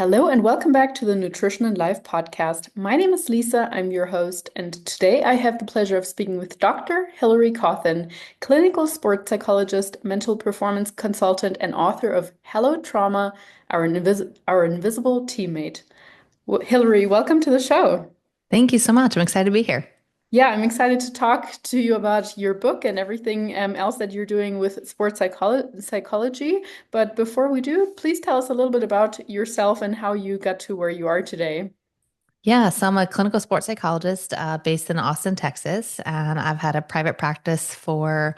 Hello and welcome back to the Nutrition and Life podcast. My name is Lisa, I'm your host, and today I have the pleasure of speaking with Dr. Hilary Cauthen, clinical sports psychologist, mental performance consultant, and author of Hello Trauma, Our Invisible Teammate. Hilary, welcome to the show. Thank you so much. I'm excited to be here. Yeah, I'm excited to talk to you about your book and everything else that you're doing with psychology. But before we do, please tell us a little bit about yourself and how you got to where you are today. Yeah, so I'm a clinical sports psychologist based in Austin, Texas, and I've had a private practice for,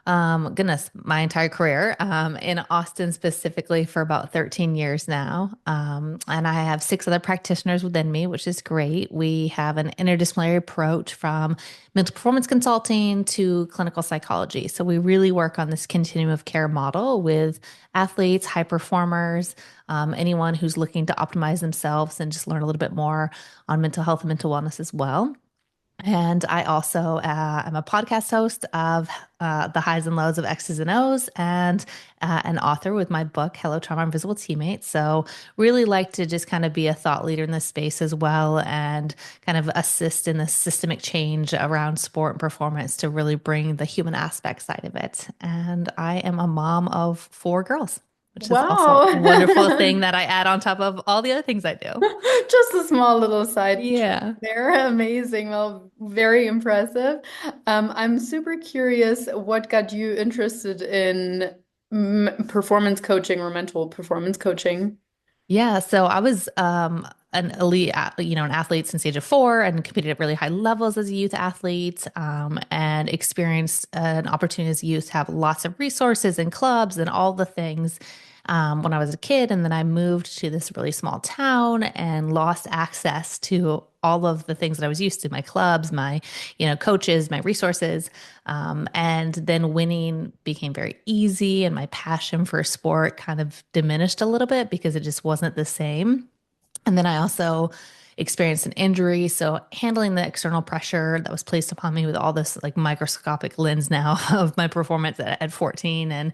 goodness, my entire career in Austin specifically for about 13 years now. And I have six other practitioners within me, which is great. We have an interdisciplinary approach from mental performance consulting to clinical psychology. So we really work on this continuum of care model with athletes, high performers, anyone who's looking to optimize themselves and just learn a little bit more on mental health and mental wellness as well. And I also am a podcast host of The Highs and Lows of X's and O's and an author with my book, Hello Trauma, Invisible Teammate. So really like to just kind of be a thought leader in this space as well and kind of assist in the systemic change around sport and performance to really bring the human aspect side of it. And I am a mom of four girls, which is also Wow. a wonderful thing that I add on top of all the other things I do. Just a small little side trip Yeah. there. Amazing. Well, very impressive. I'm super curious what got you interested in performance coaching or mental performance coaching. Yeah, so I was an elite, an athlete since the age of four, and competed at really high levels as a youth athlete, and experienced an opportunity as a youth to have lots of resources and clubs and all the things when I was a kid. And then I moved to this really small town and lost access to all of the things that I was used to, my clubs, my, coaches, my resources. And then winning became very easy, and my passion for sport kind of diminished a little bit because it just wasn't the same. And then I also experienced an injury. So handling the external pressure that was placed upon me with all this like microscopic lens now of my performance at 14 and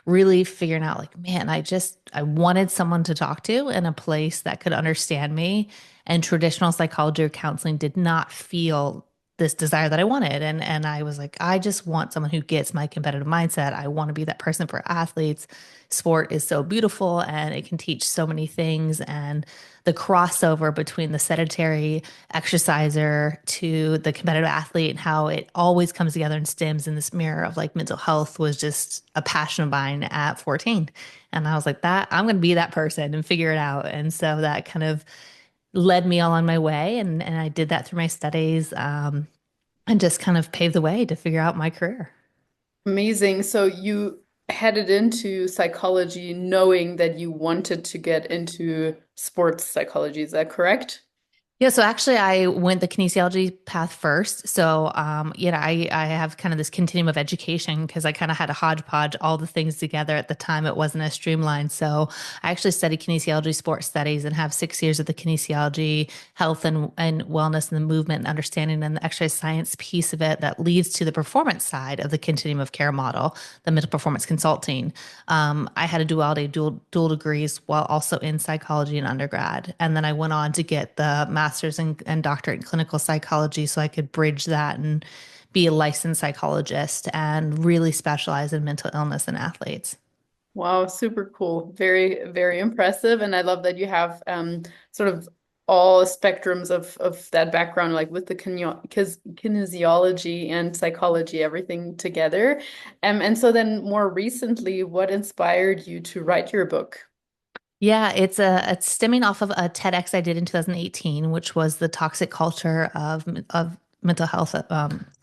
really figuring out like, man, I wanted someone to talk to in a place that could understand me. And traditional psychology or counseling did not feel this desire that I wanted. And I was like, I just want someone who gets my competitive mindset. I want to be that person for athletes. Sport is so beautiful and it can teach so many things. And the crossover between the sedentary exerciser to the competitive athlete and how it always comes together and stems in this mirror of like mental health was just a passion of mine at 14. And I was like, that I'm going to be that person and figure it out. And so that kind of led me all on my way. And I did that through my studies, and just kind of paved the way to figure out my career. Amazing. So you headed into psychology knowing that you wanted to get into sports psychology. Is that correct? Yeah, so actually I went the kinesiology path first. So I have kind of this continuum of education because I kind of had a hodgepodge all the things together at the time. It wasn't as streamlined. So I actually studied kinesiology sports studies and have 6 years of the kinesiology, health and wellness and the movement and understanding and the exercise science piece of it that leads to the performance side of the continuum of care model, the mental performance consulting. I had a dual degrees while also in psychology in undergrad. And then I went on to get the master's and doctorate in clinical psychology so I could bridge that and be a licensed psychologist and really specialize in mental illness in athletes. Wow, super cool. Very, very impressive. And I love that you have sort of all spectrums of that background, like with the kinesiology and psychology, everything together. And so then more recently, what inspired you to write your book? Yeah, it's stemming off of a TEDx I did in 2018, which was the toxic culture of mental health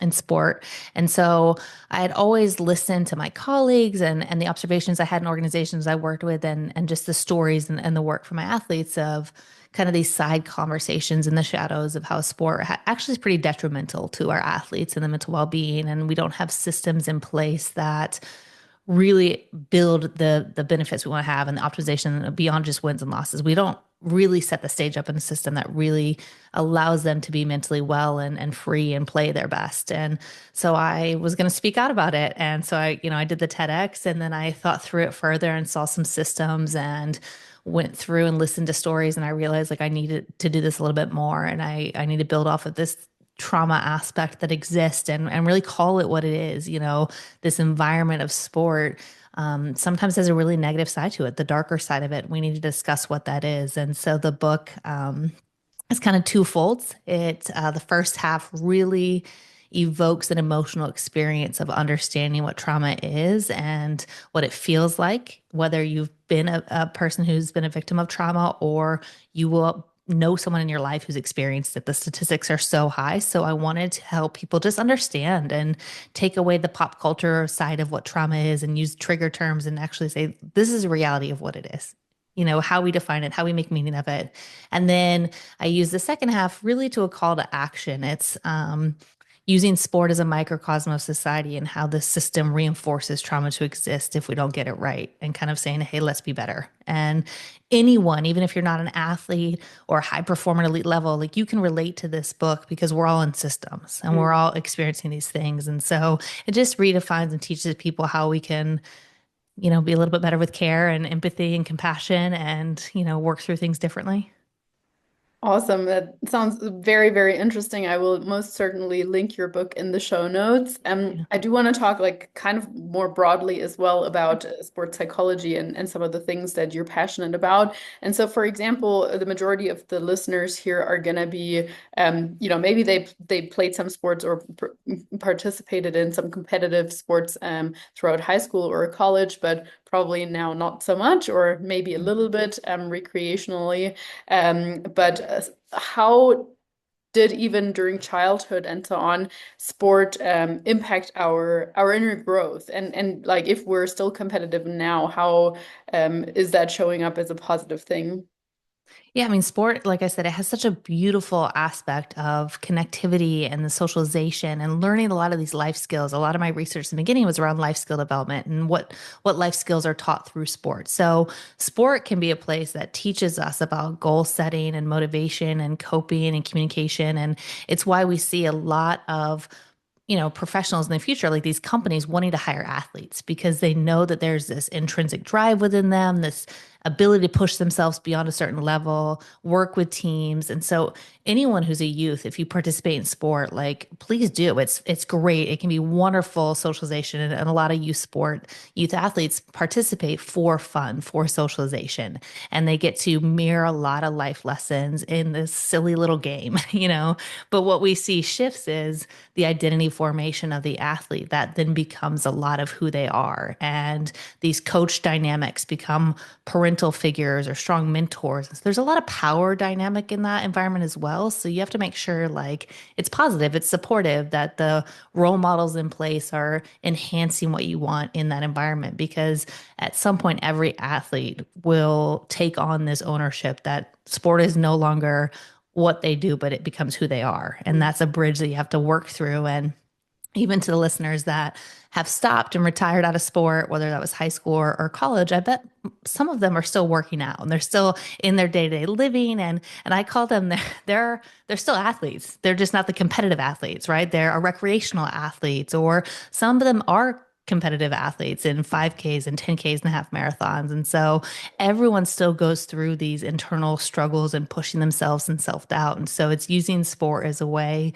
in sport. And so I had always listened to my colleagues and the observations I had in organizations I worked with and just the stories and the work for my athletes of kind of these side conversations in the shadows of how sport actually is pretty detrimental to our athletes and the mental well-being. And we don't have systems in place that really build the benefits we want to have and the optimization beyond just wins and losses. We don't really set the stage up in a system that really allows them to be mentally well and free and play their best. And so I was going to speak out about it. And so I did the TEDx and then I thought through it further and saw some systems and went through and listened to stories, and I realized like I needed to do this a little bit more, and I need to build off of this trauma aspect that exists and really call it what it is. This environment of sport sometimes has a really negative side to it, the darker side of it. We need to discuss what that is. And so the book it's kind of twofold. The first half really evokes an emotional experience of understanding what trauma is and what it feels like, whether you've been a person who's been a victim of trauma or you will know someone in your life who's experienced it. The statistics are so high. So I wanted to help people just understand and take away the pop culture side of what trauma is and use trigger terms and actually say, this is a reality of what it is. How we define it, how we make meaning of it. And then I use the second half really to a call to action. It's using sport as a microcosm of society and how the system reinforces trauma to exist if we don't get it right, and kind of saying, hey, let's be better. And anyone, even if you're not an athlete or a high performer at elite level, like you can relate to this book because we're all in systems and we're all experiencing these things. And so it just redefines and teaches people how we can be a little bit better with care and empathy and compassion and, work through things differently. Awesome. That sounds very, very interesting. I will most certainly link your book in the show notes. Yeah. I do want to talk like kind of more broadly as well about sports psychology and some of the things that you're passionate about. And so, for example, the majority of the listeners here are going to be, maybe they played some sports or participated in some competitive sports throughout high school or college, but probably now not so much, or maybe a little bit recreationally. But how did even during childhood and so on, sport impact our inner growth? And like if we're still competitive now, how is that showing up as a positive thing? Yeah, I mean, sport, like I said, it has such a beautiful aspect of connectivity and the socialization and learning a lot of these life skills. A lot of my research in the beginning was around life skill development and what life skills are taught through sport. So, sport can be a place that teaches us about goal setting and motivation and coping and communication. And it's why we see a lot of professionals in the future, like these companies wanting to hire athletes because they know that there's this intrinsic drive within them, this ability to push themselves beyond a certain level, work with teams. And so anyone who's a youth, if you participate in sport, like please do. It's great. It can be wonderful socialization. And a lot of youth athletes participate for fun, for socialization. And they get to mirror a lot of life lessons in this silly little game. But what we see shifts is the identity formation of the athlete that then becomes a lot of who they are. And these coach dynamics become parental figures or strong mentors. So there's a lot of power dynamic in that environment as well. So you have to make sure like it's positive, it's supportive, that the role models in place are enhancing what you want in that environment. Because at some point, every athlete will take on this ownership that sport is no longer what they do, but it becomes who they are. And that's a bridge that you have to work through. And even to the listeners that have stopped and retired out of sport, whether that was high school or college, I bet some of them are still working out and they're still in their day-to-day living. And I call them they're still athletes. They're just not the competitive athletes, right? They're a recreational athletes, or some of them are competitive athletes in 5Ks and 10Ks and half marathons. And so everyone still goes through these internal struggles and pushing themselves and self-doubt. And so it's using sport as a way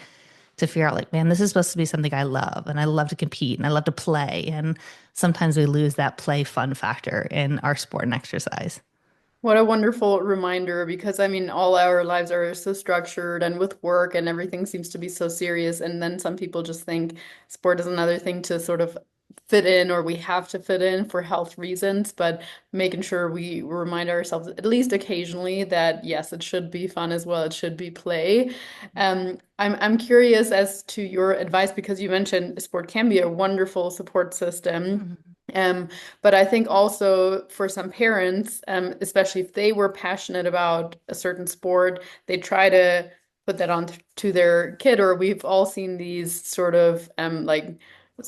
to figure out like, man, this is supposed to be something I love and I love to compete and I love to play. And sometimes we lose that play fun factor in our sport and exercise. What a wonderful reminder, because I mean, all our lives are so structured and with work and everything seems to be so serious. And then some people just think sport is another thing to sort of fit in, or we have to fit in for health reasons. But making sure we remind ourselves, at least occasionally, that yes, it should be fun as well. It should be play. I'm curious as to your advice, because you mentioned sport can be a wonderful support system. Mhm. Um, but I think also for some parents, especially if they were passionate about a certain sport, they try to put that on to their kid, or we've all seen these sort of like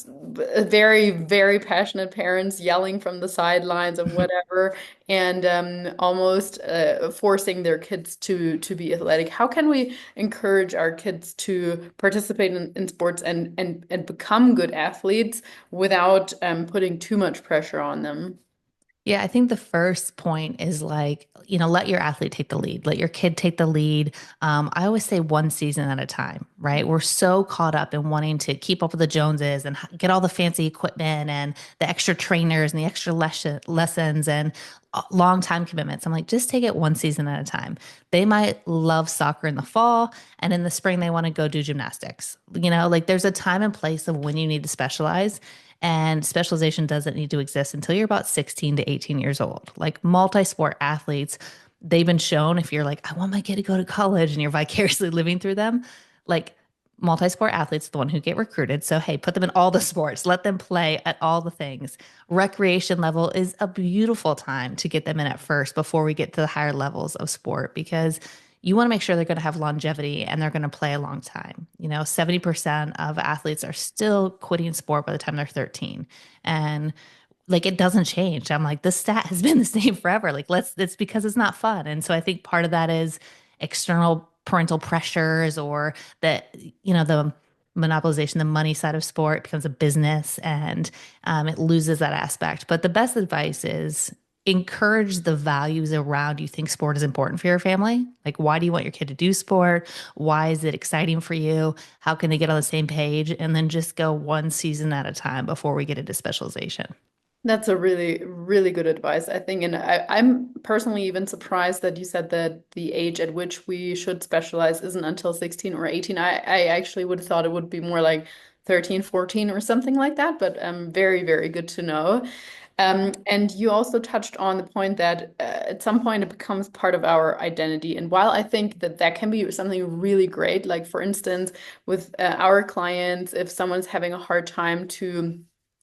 very, very passionate parents yelling from the sidelines of whatever, and almost forcing their kids to be athletic. How can we encourage our kids to participate in sports and become good athletes without putting too much pressure on them? Yeah, I think the first point is like, let your athlete take the lead, let your kid take the lead. I always say one season at a time, right? We're so caught up in wanting to keep up with the Joneses and get all the fancy equipment and the extra trainers and the extra lessons and long time commitments. I'm like, just take it one season at a time. They might love soccer in the fall, and in the spring, they want to go do gymnastics. Like there's a time and place of when you need to specialize. And specialization doesn't need to exist until you're about 16 to 18 years old. Like multi sport athletes, they've been shown if you're like, I want my kid to go to college and you're vicariously living through them, like multi sport athletes, the one who get recruited. So, hey, put them in all the sports, let them play at all the things. Recreation level is a beautiful time to get them in at first before we get to the higher levels of sport because you want to make sure they're going to have longevity and they're going to play a long time. 70% of athletes are still quitting sport by the time they're 13. And like it doesn't change. I'm like, this stat has been the same forever. Like, it's because it's not fun. And so I think part of that is external parental pressures or that, the monopolization, the money side of sport becomes a business and it loses that aspect. But the best advice is encourage the values around you think sport is important for your family. Like, why do you want your kid to do sport? Why is it exciting for you? How can they get on the same page? And then just go one season at a time before we get into specialization. That's a really, really good advice, I think. And I'm personally even surprised that you said that the age at which we should specialize isn't until 16 or 18. I actually would have thought it would be more like 13, 14 or something like that, but very, very good to know. And you also touched on the point that at some point it becomes part of our identity. And while I think that that can be something really great, like for instance, with our clients, if someone's having a hard time to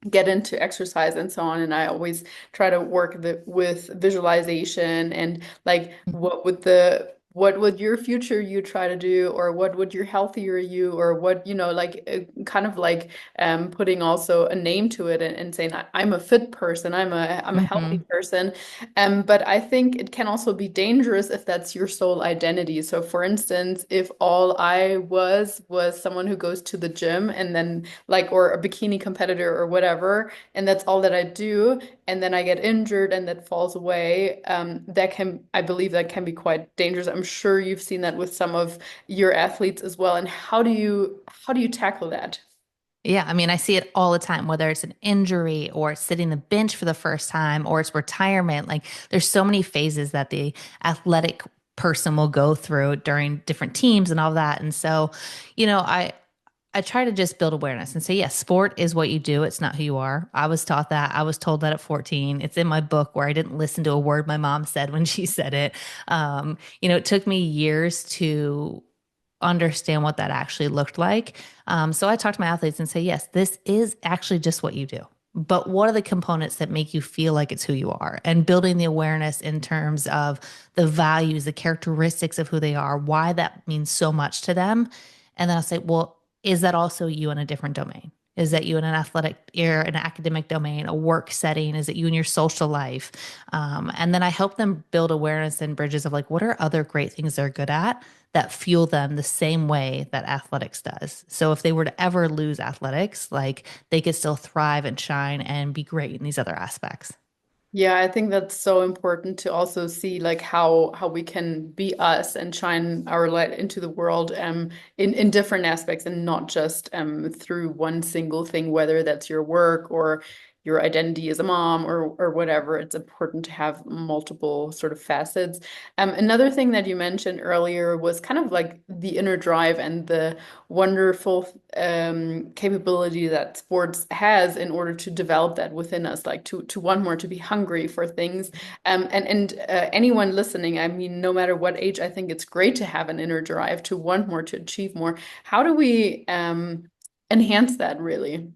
get into exercise and so on, and I always try to work with visualization and like what would your future you try to do, or what would your healthier you, or what, like kind of like putting also a name to it, and saying I'm a fit person, I'm a healthy Mm-hmm. person. But I think it can also be dangerous if that's your sole identity. So for instance, if all I was someone who goes to the gym and then like, or a bikini competitor or whatever, and that's all that I do, and then I get injured and that falls away, I believe that can be quite dangerous. I'm sure you've seen that with some of your athletes as well. And how do you tackle that? Yeah, I mean, I see it all the time, whether it's an injury or it's sitting the bench for the first time or it's retirement. Like, there's so many phases that the athletic person will go through during different teams and all that. And so, I try to just build awareness and say, yes, sport is what you do. It's not who you are. I was taught that. I was told that at 14. It's in my book where I didn't listen to a word my mom said when she said it. It took me years to understand what that actually looked like. So I talk to my athletes and say, yes, this is actually just what you do. But what are the components that make you feel like it's who you are? And building the awareness in terms of the values, the characteristics of who they are, why that means so much to them. And then I'll say, well, is that also you in a different domain? Is that you in an athletic or an academic domain, a work setting? Is it you in your social life? And then I help them build awareness and bridges of like, what are other great things they're good at that fuel them the same way that athletics does. So if they were to ever lose athletics, like they could still thrive and shine and be great in these other aspects. Yeah, I think that's so important to also see like how we can be us and shine our light into the world in different aspects, and not just through one single thing, whether that's your work or your identity as a mom or whatever. It's important to have multiple sort of facets. Another thing that you mentioned earlier was kind of like the inner drive and the wonderful capability that sports has in order to develop that within us, like to want more, to be hungry for things. And anyone listening, I mean, no matter what age, I think it's great to have an inner drive to want more, to achieve more. How do we enhance that really?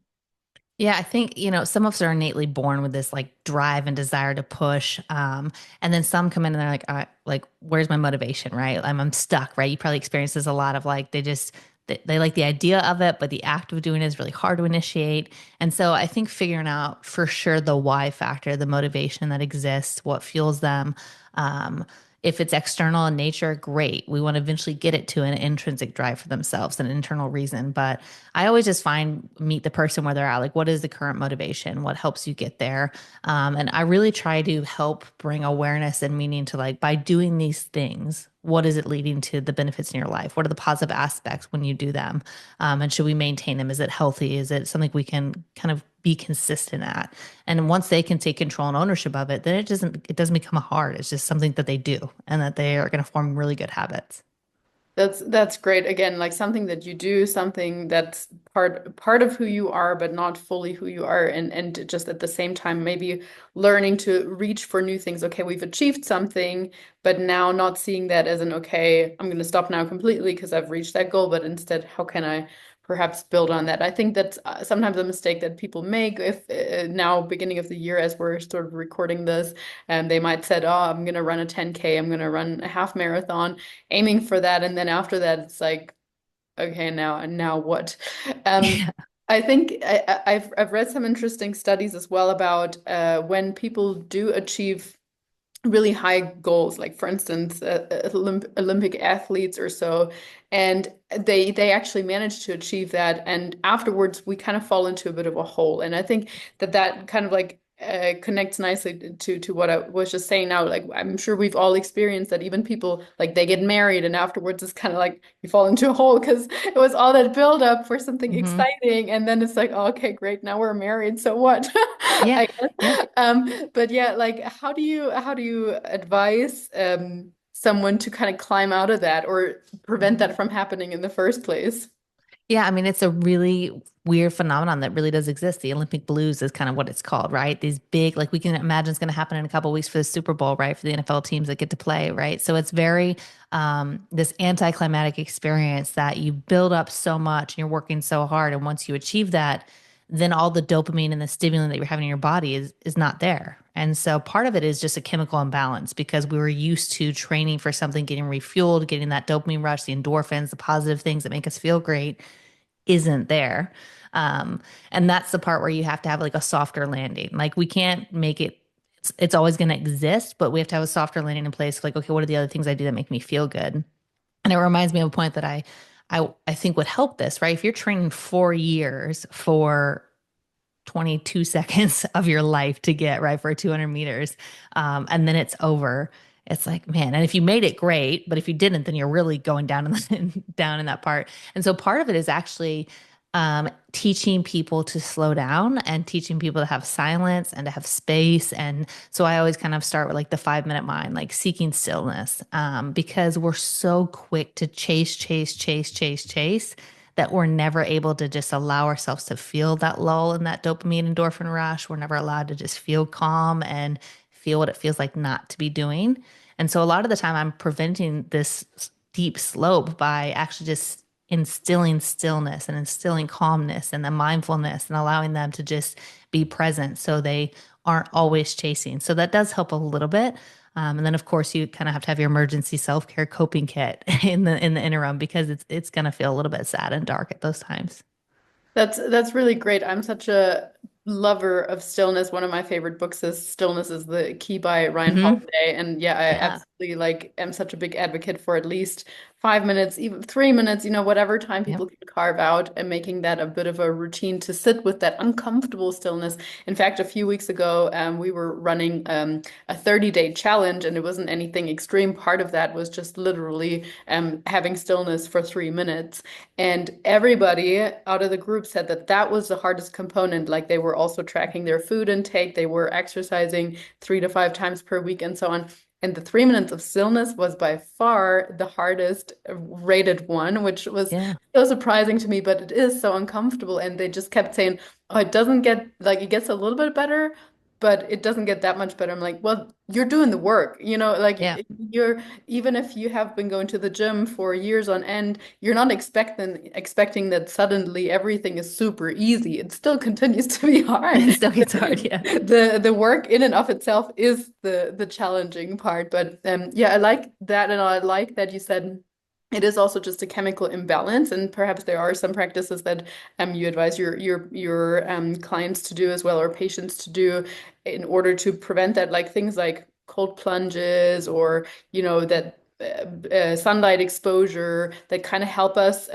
Yeah, I think, some of us are innately born with this like drive and desire to push. And then some come in and they're like, where's my motivation, right? I'm stuck, right? You probably experience this a lot of like, they like the idea of it, but the act of doing it is really hard to initiate. And so I think figuring out for sure the why factor, the motivation that exists, what fuels them, If it's external in nature, great. We want to eventually get it to an intrinsic drive for themselves, an internal reason. But I always just meet the person where they're at. Like, what is the current motivation? What helps you get there? And I really try to help bring awareness and meaning to, like, by doing these things, what is it leading to the benefits in your life? What are the positive aspects when you do them? And should we maintain them? Is it healthy? Is it something we can kind of be consistent at? And once they can take control and ownership of it, then it doesn't become hard. It's just something that they do and that they are going to form really good habits. That's great. Again, like something that you do, something that's part of who you are, but not fully who you are, and just at the same time, maybe learning to reach for new things. Okay, we've achieved something, but now not seeing that as an okay, I'm going to stop now completely because I've reached that goal, but instead, how can I perhaps build on that? I think that's sometimes a mistake that people make if now beginning of the year as we're sort of recording this, and they might said, "Oh, I'm going to run a 10K, I'm going to run a half marathon." Aiming for that, and then after that it's like, okay, now what? um Yeah. I think I've read some interesting studies as well about when people do achieve really high goals, like for instance, Olympic athletes or so, and they actually manage to achieve that, and afterwards we kind of fall into a bit of a hole. And I think that that kind of like connects nicely to what I was just saying now. Like I'm sure we've all experienced that. Even people like they get married, and afterwards it's kind of like you fall into a hole because it was all that build up for something Hmm. exciting, and then it's like, oh, okay, great, now we're married, so what? Yeah. I Yeah. but yeah, like how do you advise someone to kind of climb out of that or prevent Mhm. that from happening in the first place? Yeah, I mean, it's a really weird phenomenon that really does exist. The Olympic blues is kind of what it's called, right? These big, like we can imagine it's going to happen in a couple of weeks for the Super Bowl, right? For the NFL teams that get to play, right? So it's very this anticlimactic experience that you build up so much and you're working so hard, and once you achieve that, then all the dopamine and the stimulant that you're having in your body is not there. And so part of it is just a chemical imbalance because we were used to training for something, getting refueled, getting that dopamine rush, the endorphins, the positive things that make us feel great isn't there. Um, and that's the part where you have to have like a softer landing. Like we can't make it, it's always going to exist, but we have to have a softer landing in place. Like, okay, what are the other things I do that make me feel good? And it reminds me of a point that I think would help this, right? If you're training 4 years for 22 seconds of your life to get right for 200 meters, and then it's over. It's like, man, and if you made it, great, but if you didn't, then you're really going down in down in that part. And so part of it is actually teaching people to slow down and teaching people to have silence and to have space. And so I always kind of start with like the 5 minute mind, like seeking stillness, because we're so quick to chase, chase, chase, chase, chase that we're never able to just allow ourselves to feel that lull in that dopamine endorphin rush. We're never allowed to just feel calm and feel what it feels like not to be doing. And so a lot of the time I'm preventing this deep slope by actually just instilling stillness and instilling calmness and the mindfulness and allowing them to just be present so they aren't always chasing. So that does help a little bit. And then of course you kind of have to have your emergency self-care coping kit in the interim because it's gonna feel a little bit sad and dark at those times. That's really great. I'm such a lover of stillness. One of my favorite books is Stillness is the Key by Ryan Hmm. Holiday. And yeah, I Yeah. absolutely like am such a big advocate for at least 5 minutes, even 3 minutes, whatever time Yep. people can carve out, and making that a bit of a routine to sit with that uncomfortable stillness. In fact, a few weeks ago, we were running a 30-day challenge, and it wasn't anything extreme. Part of that was just literally having stillness for 3 minutes. And everybody out of the group said that that was the hardest component. Like they were also tracking their food intake, they were exercising 3 to 5 times per week, and so on. And the 3 minutes of stillness was by far the hardest rated one, which was Yeah. so surprising to me, but it is so uncomfortable. And they just kept saying, oh, it doesn't get like it gets a little bit better, but it doesn't get that much better. I'm like, well, you're doing the work, Yeah. like you're even if you have been going to the gym for years on end, you're not expecting that suddenly everything is super easy. It still continues to be hard. It still gets hard. Yeah. The work in and of itself is the challenging part. But yeah, I like that, and I like that you said it is also just a chemical imbalance, and perhaps there are some practices that you advise your clients to do as well, or patients to do, in order to prevent that, like things like cold plunges or, that sunlight exposure that kind of help us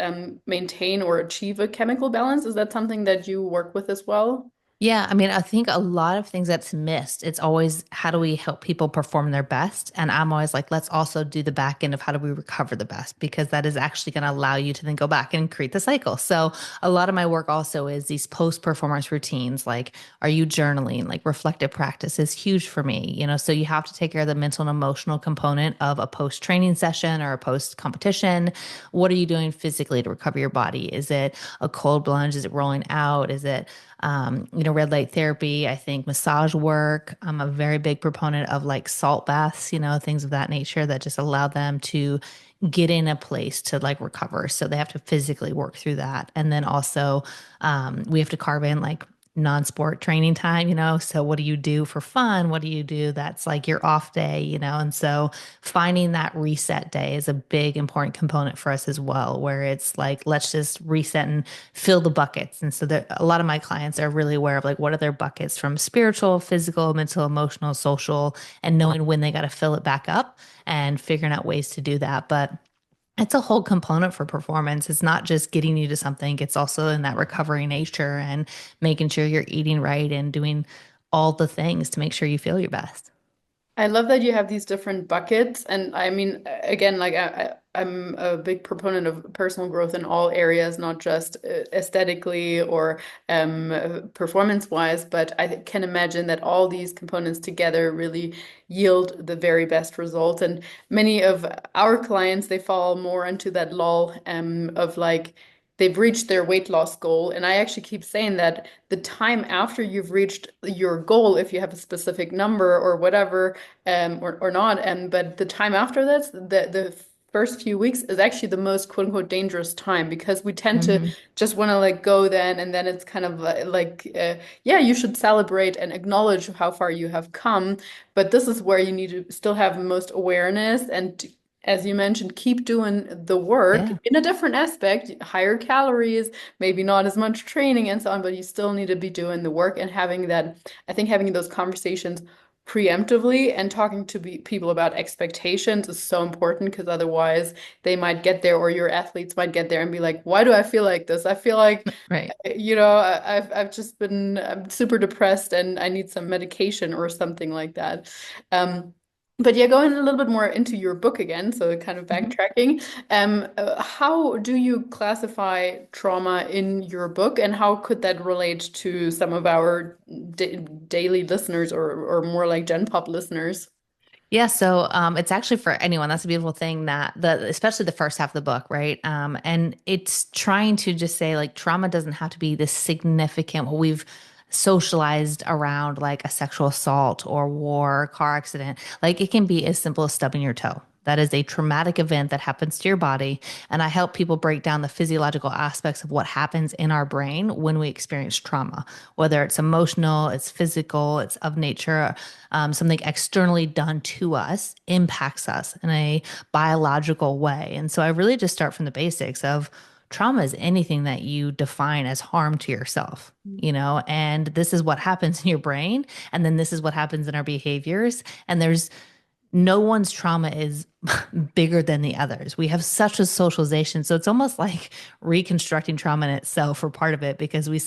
maintain or achieve a chemical balance. Is that something that you work with as well? Yeah, I mean, I think a lot of things that's missed. It's always how do we help people perform their best? And I'm always like, let's also do the back end of how do we recover the best, because that is actually going to allow you to then go back and create the cycle. So a lot of my work also is these post-performance routines. Like, are you journaling? Like reflective practice is huge for me, so you have to take care of the mental and emotional component of a post-training session or a post-competition. What are you doing physically to recover your body? Is it a cold plunge? Is it rolling out? Is it red light therapy? I think massage work. I'm a very big proponent of like salt baths, things of that nature that just allow them to get in a place to like recover. So they have to physically work through that. And then also, we have to carve in like non-sport training time, So what do you do for fun? What do you do that's like your off day, And so finding that reset day is a big important component for us as well, where it's like, let's just reset and fill the buckets. And so a lot of my clients are really aware of like, what are their buckets from spiritual, physical, mental, emotional, social, and knowing when they got to fill it back up and figuring out ways to do that. But it's a whole component for performance. It's not just getting you to something, it's also in that recovery nature and making sure you're eating right and doing all the things to make sure you feel your best. I love that you have these different buckets. And I mean, again, like I'm a big proponent of personal growth in all areas, not just aesthetically or performance-wise, but I can imagine that all these components together really yield the very best results. And many of our clients, they fall more into that lull of like, they've reached their weight loss goal. And I actually keep saying that the time after you've reached your goal, if you have a specific number or whatever, or not. But the time after that, the first few weeks is actually the most quote unquote dangerous time because we tend to Hmm. just want to like go then, and then it's kind of yeah, you should celebrate and acknowledge how far you have come. But this is where you need to still have the most awareness and as you mentioned, keep doing the work Yeah. in a different aspect, higher calories, maybe not as much training and so on, but you still need to be doing the work and having that, I think having those conversations preemptively and talking to people about expectations is so important because otherwise they might get there or your athletes might get there and be like, why do I feel like this? I feel like, Right. I've just been I'm super depressed and I need some medication or something like that. Um, but yeah, going a little bit more into your book again, so kind of Mhm. backtracking, how do you classify trauma in your book, and how could that relate to some of our daily listeners or more like Gen Pop listeners? Yeah, so it's actually for anyone. That's a beautiful thing that especially the first half of the book, right? And it's trying to just say like trauma doesn't have to be this significant. What we've socialized around like a sexual assault or war, car accident. Like it can be as simple as stubbing your toe. That is a traumatic event that happens to your body. And I help people break down the physiological aspects of what happens in our brain when we experience trauma, whether it's emotional, it's physical, it's of nature, something externally done to us impacts us in a biological way. And so I really just start from the basics of trauma is anything that you define as harm to yourself. And this is what happens in your brain. And then this is what happens in our behaviors. And there's no one's trauma is bigger than the others. We have such a socialization. So it's almost like reconstructing trauma in itself for part of it because we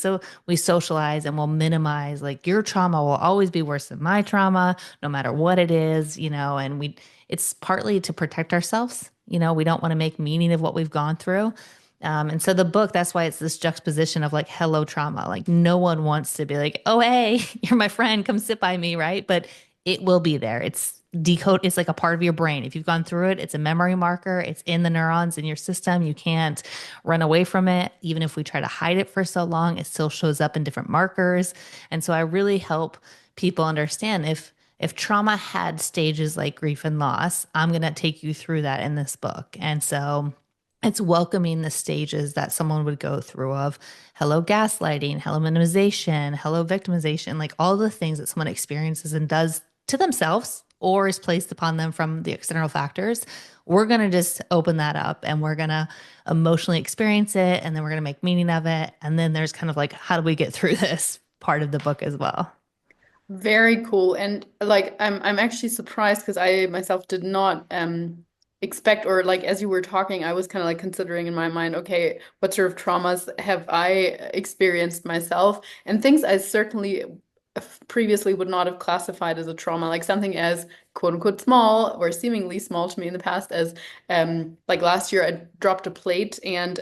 socialize and we'll minimize like your trauma will always be worse than my trauma, no matter what it is, and it's partly to protect ourselves. We don't want to make meaning of what we've gone through. And so the book, that's why it's this juxtaposition of like hello trauma. Like no one wants to be like, oh hey, you're my friend, come sit by me, right? But it will be there. It's like a part of your brain. If you've gone through it, it's a memory marker. It's in the neurons in your system. You can't run away from it. Even if we try to hide it for so long, it still shows up in different markers. And so I really help people understand if trauma had stages like grief and loss, I'm going to take you through that in this book. And so it's welcoming the stages that someone would go through of hello gaslighting, hello minimization, hello victimization, like all the things that someone experiences and does to themselves or is placed upon them from the external factors. We're going to just open that up and we're going to emotionally experience it and then we're going to make meaning of it. And then there's kind of like, how do we get through this part of the book as well? Very cool. And like I'm actually surprised because I myself did not expect, or like as you were talking, I was kind of like considering in my mind, okay, what sort of traumas have I experienced myself? And things I certainly previously would not have classified as a trauma, like something as quote unquote small or seemingly small to me in the past as like last year I dropped a plate and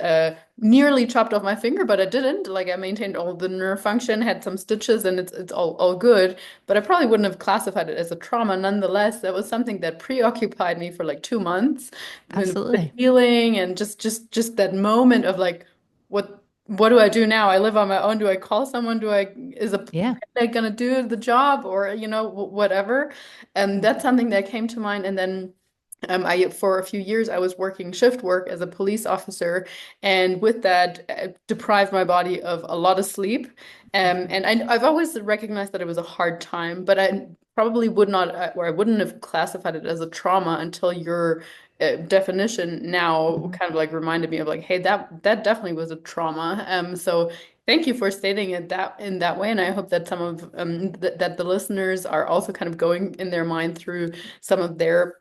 nearly chopped off my finger, but I didn't. Like I maintained all the nerve function, had some stitches, and it's all good. But I probably wouldn't have classified it as a trauma. Nonetheless, that was something that preoccupied me for like 2 months, with the Absolutely. healing and just that moment of like, what do I do now? I live on my own. Do I call someone? Is a Yeah. pet gonna do the job, or whatever? And that's something that came to mind. And then I for a few years I was working shift work as a police officer, and with that deprived my body of a lot of sleep. And I've always recognized that it was a hard time, but I probably would not, or I wouldn't have classified it as a trauma until your definition now Mhm. kind of like reminded me of like, hey, that definitely was a trauma. So thank you for stating it that in that way, and I hope that some of that the listeners are also kind of going in their mind through some of their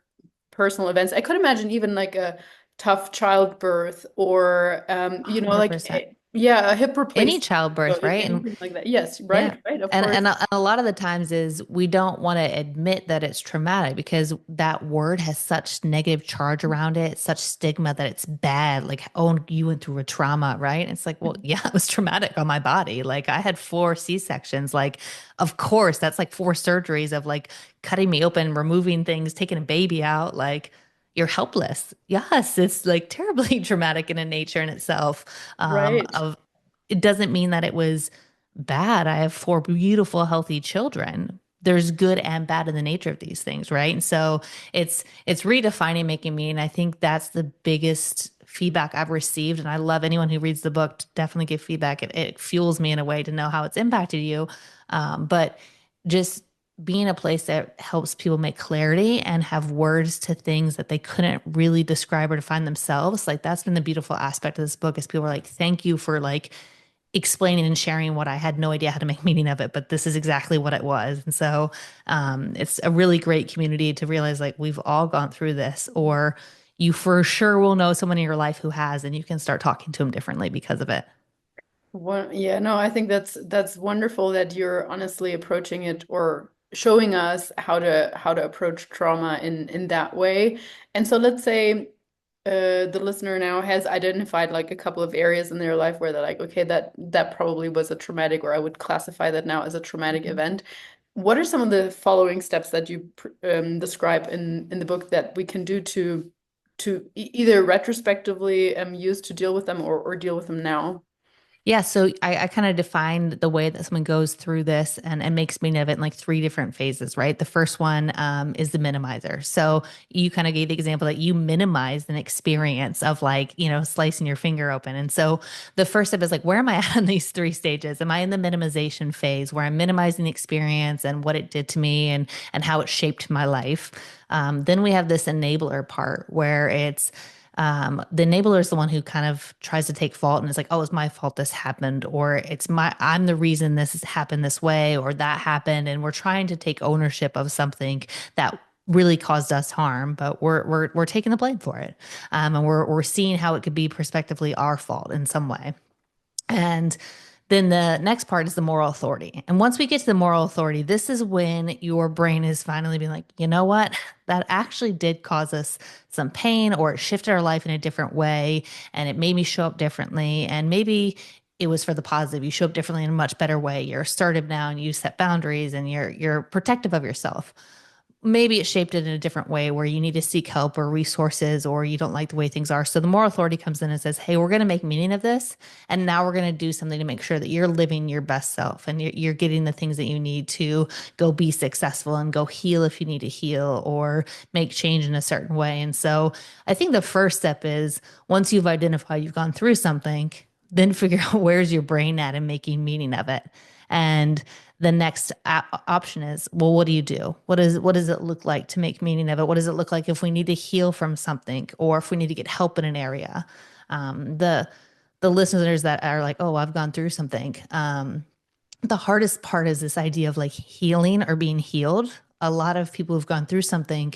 personal events. I could imagine even like a tough childbirth or like 100%. yeah, a hip Any replacement, childbirth, right? And anything like that. Yes, yeah. right, of And, course. and a lot of the times is we don't want to admit that it's traumatic because that word has such negative charge around it, such stigma that it's bad. Like, oh, you went through a trauma, right? And it's like, well, yeah, it was traumatic on my body. Like I had 4 C-sections. Like, of course, that's like 4 surgeries of like cutting me open, removing things, taking a baby out. Like you're helpless. Yes, it's like terribly traumatic in a nature in itself. Right. Of it doesn't mean that it was bad. I have 4 beautiful, healthy children. There's good and bad in the nature of these things, right? And so it's redefining making meaning. I think that's the biggest feedback I've received. And I love anyone who reads the book to definitely give feedback. It fuels me in a way to know how it's impacted you. But just being a place that helps people make clarity and have words to things that they couldn't really describe or define themselves. Like that's been the beautiful aspect of this book is people are like, thank you for like explaining and sharing what I had no idea how to make meaning of it, but this is exactly what it was. And so it's a really great community to realize like we've all gone through this, or you for sure will know someone in your life who has, and you can start talking to them differently because of it. Yeah, no, I think that's wonderful that you're honestly approaching it or showing us how to approach trauma in that way. And so let's say the listener now has identified like a couple of areas in their life where they're like, okay, that probably was a traumatic, or I would classify that now as a traumatic Mhm. event. What are some of the following steps that you describe in the book that we can do to either retrospectively use to deal with them, or deal with them now? Yeah, so I kind of defined the way that someone goes through this and makes meaning of it in like 3 different phases, right? The first one is the minimizer. So you kind of gave the example that you minimized an experience of like, slicing your finger open. And so the first step is like, where am I at in these 3 stages? Am I in the minimization phase where I'm minimizing the experience and what it did to me and how it shaped my life? Then we have this enabler part where the enabler is the one who kind of tries to take fault and is like, oh, it's my fault this happened, or I'm the reason this has happened this way, or that happened. And we're trying to take ownership of something that really caused us harm, but we're taking the blame for it. And we're seeing how it could be prospectively our fault in some way. And then the next part is the moral authority. And once we get to the moral authority, this is when your brain is finally being like, you know what? That actually did cause us some pain, or it shifted our life in a different way, and it made me show up differently. And maybe it was for the positive. You show up differently in a much better way. You're assertive now and you set boundaries and you're protective of yourself. Maybe it shaped it in a different way where you need to seek help or resources, or you don't like the way things are. So the moral authority comes in and says, hey, we're going to make meaning of this. And now we're going to do something to make sure that you're living your best self and you're getting the things that you need to go be successful and go heal if you need to heal or make change in a certain way. And so I think the first step is once you've identified you've gone through something, then figure out where's your brain at and making meaning of it. And the next option is, well, what do you do? What does it look like to make meaning of it? What does it look like if we need to heal from something, or if we need to get help in an area? The listeners that are like, oh, I've gone through something. The hardest part is this idea of like healing or being healed. A lot of people who've gone through something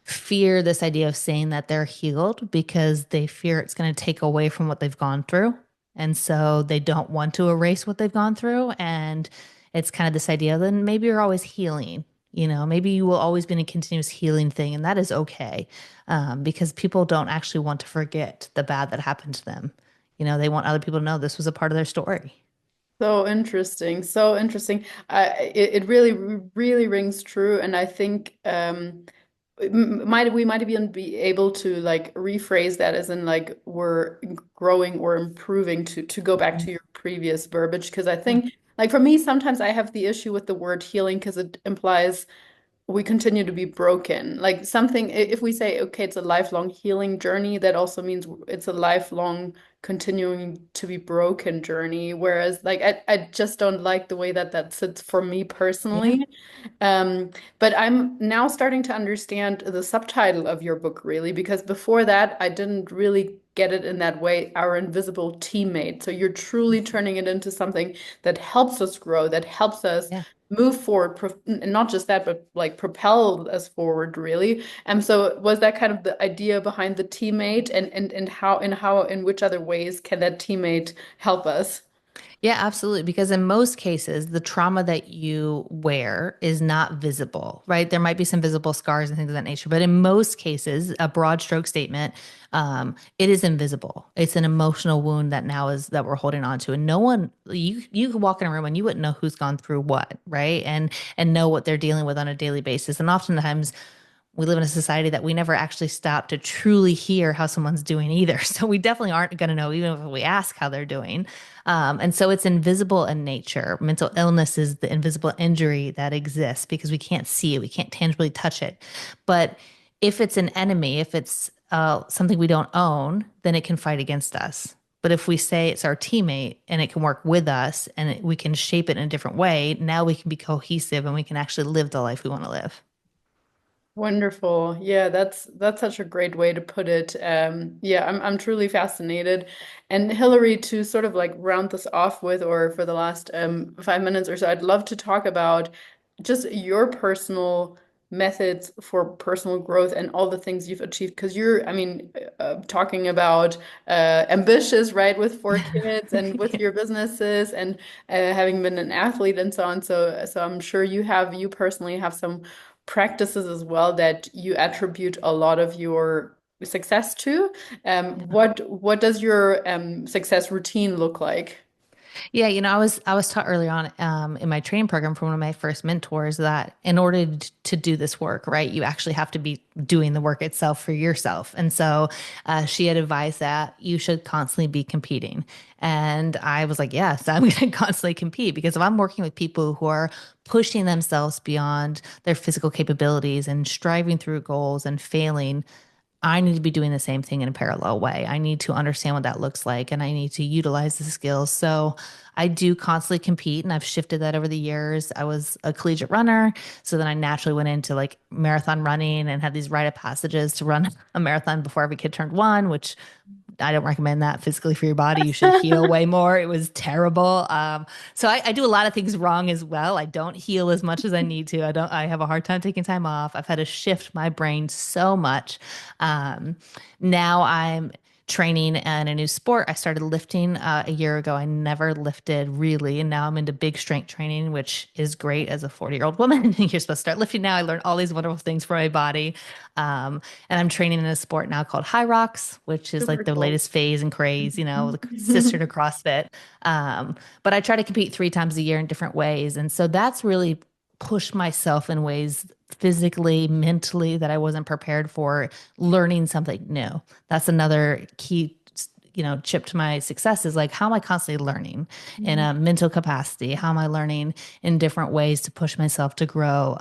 fear this idea of saying that they're healed because they fear it's going to take away from what they've gone through. And so they don't want to erase what they've gone through. And it's kind of this idea, then maybe you're always healing. Maybe you will always be in a continuous healing thing, and that is okay, because people don't actually want to forget the bad that happened to them. They want other people to know this was a part of their story. So interesting, so interesting. It really, really rings true, and I think we might even be able to like rephrase that as in like we're growing or improving to go back Mhm. to your previous verbiage because I Yeah. think like for me sometimes I have the issue with the word healing because it implies we continue to be broken. Like something, if we say, okay, it's a lifelong healing journey, that also means it's a lifelong continuing to be broken journey. Whereas, like, I just don't like the way that that sits for me Yeah. personally. Um, but I'm now starting to understand the subtitle of your book, really, because before that, I didn't really get it in that way, our invisible teammate. So you're truly turning it into something that helps us grow, that helps us Yeah. move forward, and not just that, but like propel us forward, really. And so was that kind of the idea behind the teammate and how in which other ways can that teammate help us? Yeah, absolutely. Because in most cases, the trauma that you wear is not visible, right? There might be some visible scars and things of that nature, but in most cases, a broad stroke statement, it is invisible. It's an emotional wound that now is that we're holding on to, and no one you could walk in a room and you wouldn't know who's gone through what, right? And know what they're dealing with on a daily basis. And oftentimes we live in a society that we never actually stop to truly hear how someone's doing either. So we definitely aren't going to know, even if we ask how they're doing. And so it's invisible in nature. Mental illness is the invisible injury that exists because we can't see it, we can't tangibly touch it. But if it's an enemy, if it's something we don't own, then it can fight against us. But if we say it's our teammate and it can work with us and we can shape it in a different way, now we can be cohesive and we can actually live the life we want to live. Wonderful. Yeah, that's such a great way to put it. Yeah, I'm truly fascinated. And Hillary, to sort of like round this off with, or for the last 5 minutes or so, I'd love to talk about just your personal methods for personal growth and all the things you've achieved. Because you're, I mean, talking about ambitious, right, with 4 kids and with Yeah. your businesses and having been an athlete and so on. So I'm sure you personally have some practices as well that you attribute a lot of your success to. What does your success routine look like? Yeah, I was taught early on in my training program from one of my first mentors that in order to do this work, right, you actually have to be doing the work itself for yourself. And so she had advised that you should constantly be competing. And I was like, yes, I'm going to constantly compete because if I'm working with people who are pushing themselves beyond their physical capabilities and striving through goals and failing, I need to be doing the same thing in a parallel way. I need to understand what that looks like and I need to utilize the skills. So I do constantly compete and I've shifted that over the years. I was a collegiate runner. So then I naturally went into like marathon running and had these rite of passages to run a marathon before every kid turned one, which I don't recommend that physically for your body. You should heal way more. It was terrible. So I do a lot of things wrong as well. I don't heal as much as I need to. I have a hard time taking time off. I've had to shift my brain so much. Um, Now I'm training in a new sport. I started lifting a year ago. I never lifted really. And now I'm into big strength training, which is great as a 40-year-old woman. You're supposed to start lifting now. I learned all these wonderful things for my body. And I'm training in a sport now called High Rocks, which is like Super the cool. latest phase and craze, the sister to CrossFit. But I try to compete 3 times a year in different ways. And so that's really pushed myself in ways physically, mentally that I wasn't prepared for, learning something new. That's another key, chip to my success is like, how am I constantly learning in a mental capacity? How am I learning in different ways to push myself to grow?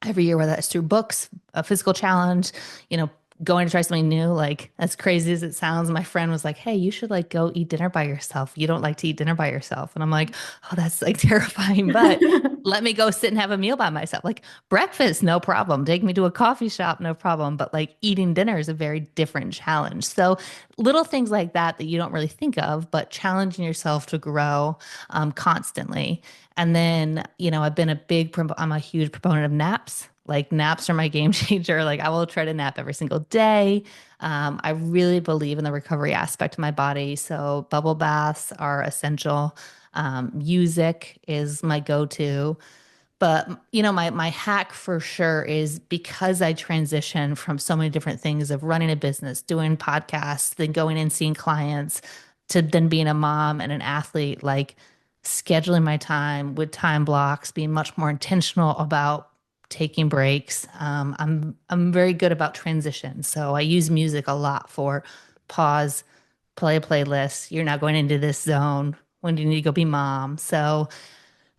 Every year, whether that's through books, a physical challenge, you know, going to try something new, like as crazy as it sounds, my friend was like, "Hey, you should like go eat dinner by yourself. You don't like to eat dinner by yourself." And I'm like, "Oh, that's like terrifying, but let me go sit and have a meal by myself. Like breakfast, no problem. Take me to a coffee shop, no problem. But like eating dinner is a very different challenge." So little things like that that you don't really think of, but challenging yourself to grow constantly. And then, I'm a huge proponent of naps. Like naps are my game changer. Like I will try to nap every single day. I really believe in the recovery aspect of my body. So bubble baths are essential. Music is my go-to. But my hack for sure is because I transition from so many different things of running a business, doing podcasts, then going and seeing clients, to then being a mom and an athlete, like scheduling my time with time blocks, being much more intentional about taking breaks. I'm very good about transition, so I use music a lot for pause, play a playlist. You're now going into this zone. When do you need to go be mom? So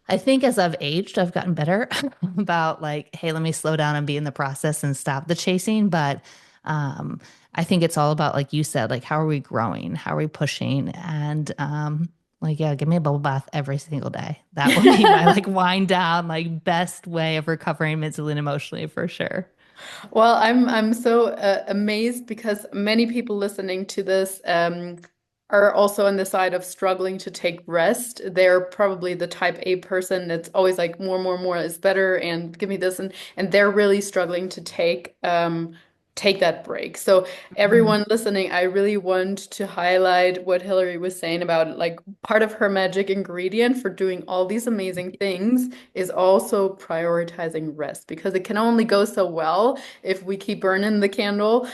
I think as I've aged, I've gotten better about like, hey, let me slow down and be in the process and stop the chasing. But um, I think it's all about, like you said, like how are we growing? How are we pushing? And like, yeah, give me a bubble bath every single day. That will be my like wind down, like best way of recovering mentally and emotionally for sure. Well, I'm so amazed because many people listening to this are also on the side of struggling to take rest. They're probably the type A person that's always like more, more, more is better, and give me this, and they're really struggling to take that break. So Mhm. everyone listening, I really want to highlight what Hillary was saying about like part of her magic ingredient for doing all these amazing things is also prioritizing rest because it can only go so well if we keep burning the candle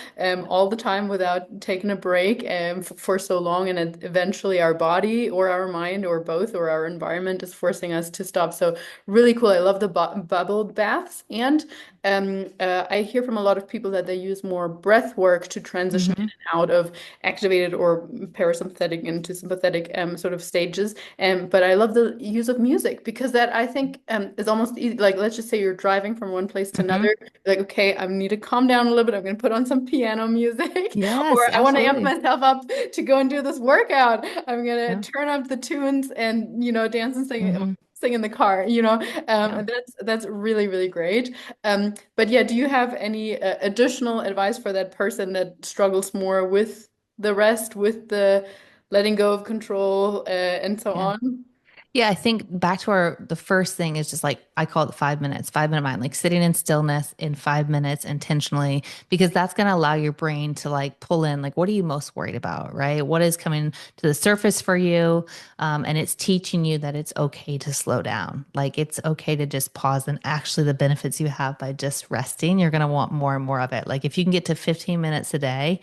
all the time without taking a break for so long, and eventually our body or our mind or both or our environment is forcing us to stop. So really cool. I love the bu bubble baths, and I hear from a lot of people that they use more breath work to transition in Mhm. and out of activated or parasympathetic into sympathetic sort of stages. But I love the use of music because that I think is almost easy. Like, let's just say you're driving from one place to Mhm. another. Like, okay, I need to calm down a little bit. I'm going to put on some piano music, or Yes, I want to amp absolutely. myself up to go and do this workout. I'm going Yeah. to turn up the tunes and, dance and Hmm. sing in the car, Yeah. and that's really, really great. But yeah, do you have any additional advice for that person that struggles more with the rest, with the letting go of control, and so Yeah. on? Yeah, I think back to the first thing is just like I call it 5 minutes, 5 minute mind, like sitting in stillness in 5 minutes intentionally, because that's going to allow your brain to like pull in, like, what are you most worried about, right? What is coming to the surface for you? And it's teaching you that it's okay to slow down. Like it's okay to just pause, and actually the benefits you have by just resting, you're going to want more and more of it. Like if you can get to 15 minutes a day,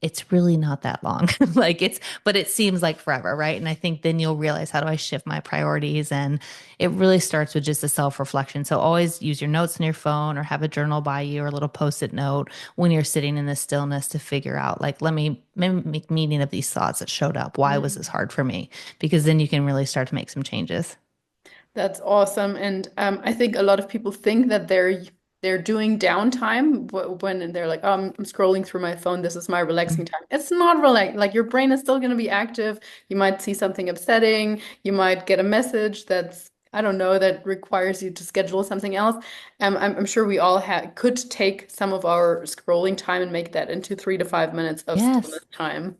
it's really not that long. But it seems like forever, right? And I think then you'll realize, how do I shift my priorities? And it really starts with just a self reflection. So always use your notes on your phone or have a journal by you or a little post-it note when you're sitting in the stillness to figure out, like, let me make meaning of these thoughts that showed up. Why was this hard for me? Because then you can really start to make some changes. That's awesome. And I think a lot of people think that they're doing downtime when they're like, oh, I'm scrolling through my phone. This is my relaxing time. It's not relax. Like your brain is still going to be active. You might see something upsetting. You might get a message that's, I don't know, that requires you to schedule something else. I'm sure we all could take some of our scrolling time and make that into 3 to 5 minutes of Yes. stillness time.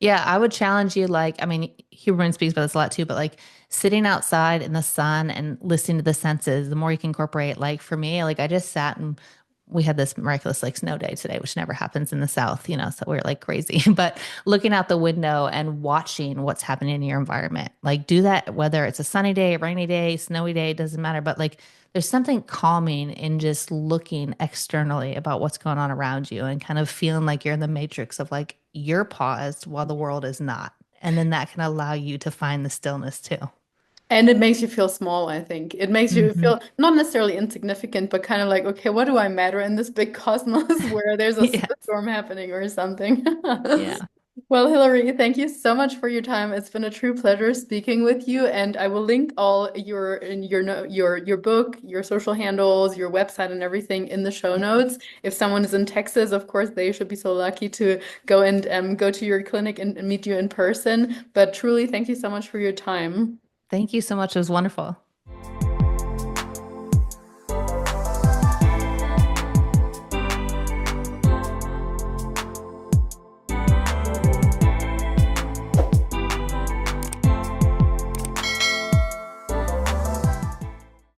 Yeah, I would challenge you. Like, I mean, Huberman speaks about this a lot too, but like sitting outside in the sun and listening to the senses, the more you can incorporate, like for me, like I just sat and we had this miraculous like snow day today, which never happens in the South, so we're like crazy. But looking out the window and watching what's happening in your environment, like do that, whether it's a sunny day, a rainy day, snowy day, it doesn't matter. But like there's something calming in just looking externally about what's going on around you and kind of feeling like you're in the matrix of like you're paused while the world is not. And then that can allow you to find the stillness too. And it makes you feel small, I think. It makes you Hmm. feel not necessarily insignificant, but kind of like, okay, what do I matter in this big cosmos where there's a Yes. storm happening or something? Yeah. Well, Hillary, thank you so much for your time. It's been a true pleasure speaking with you, and I will link all your book, your social handles, your website, and everything in the show notes. If someone is in Texas, of course, they should be so lucky to go and go to your clinic and meet you in person. But truly, thank you so much for your time. Thank you so much. It was wonderful.